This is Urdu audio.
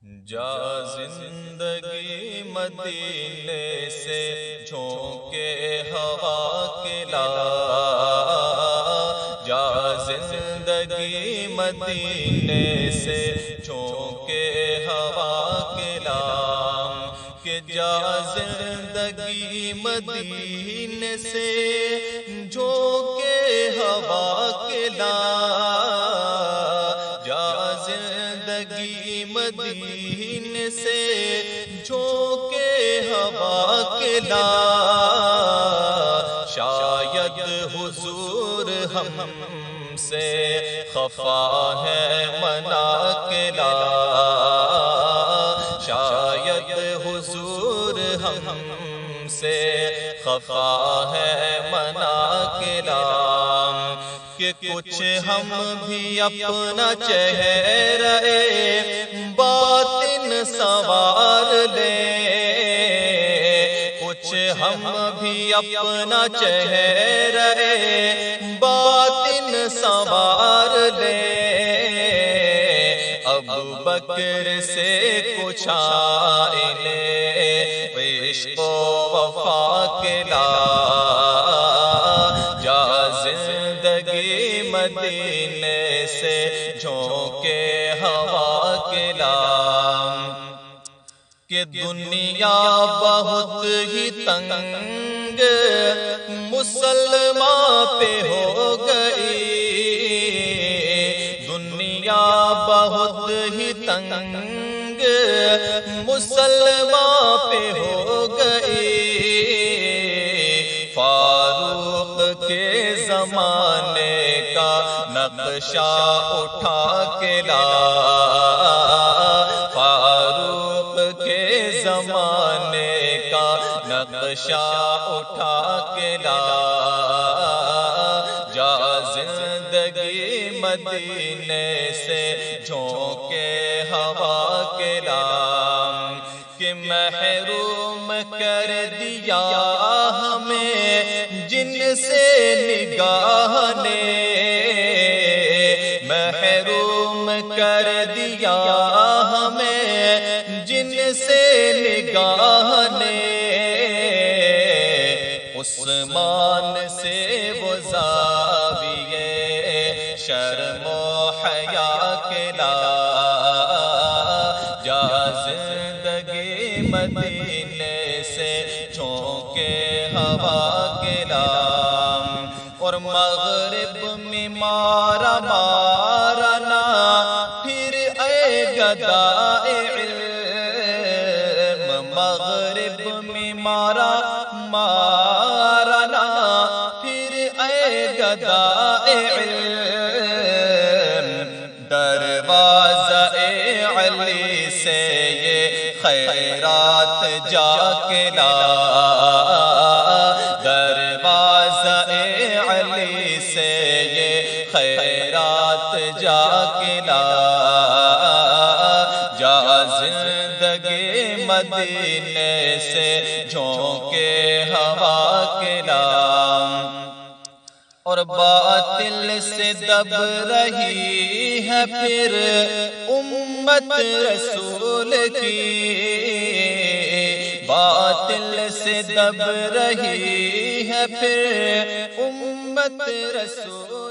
جا زندگی مدینے سے جھونکے ہوا کے لا، جا زندگی مدینے سے جھونکے ہوا کے لا، کہ جا زندگی مدینے سے جھونکے ہوا کے لا، جا زندگی مدینے سے جھونکے ہوا کے لا، شاید حضور ہم سے خفا ہے منا کے لا، شاید حضور ہم سے خفا ہے منا کے لا، کہ کچھ ہم بھی اپنا چہرہ باطن سنوار لیں، کچھ ہم بھی اپنا چہرہ باطن سنوار لیں، ابوبکر سے کچھ آئینے عشق و وفا کے لا، جا زندگی مدینے سے جھونکے ہوا کے لا، کہ دنیا بہت ہی تنگ مسلمان پہ ہو گئی، دنیا بہت ہی تنگ مسلمان پہ ہو گئی، فاروق کے زمانے کا نقشہ اٹھا کے لا، فاروق کے زمانے کا نقشہ اٹھا کے لا، جا زندگی مدینے سے جھونکے ہوا کے لا، کہ محروم کر دیا ہمیں جن سے نگاہ نے، محروم کر دیا ہمیں جن سے نگاہ نے، عثمان سے وہ زاویے شرم و حیا کے لا، جا زندگی مدینے سے جھونکے ہوا کے لا، اور مغرب میں مارا مارنا پھر اے گدائے علم، مغرب میں مارا مارنا پھر اے گدائے علم، دروازہ علی سے یہ خیرات جا کے لا، دروازہ علی سے یہ خیرات جا کے لا، جا زندگی مدینے سے جھونکے ہوا کے لا، اور باطل سے دب رہی ہے پھر امت رسول کی، باطل سے دب رہی ہے پھر امت رسول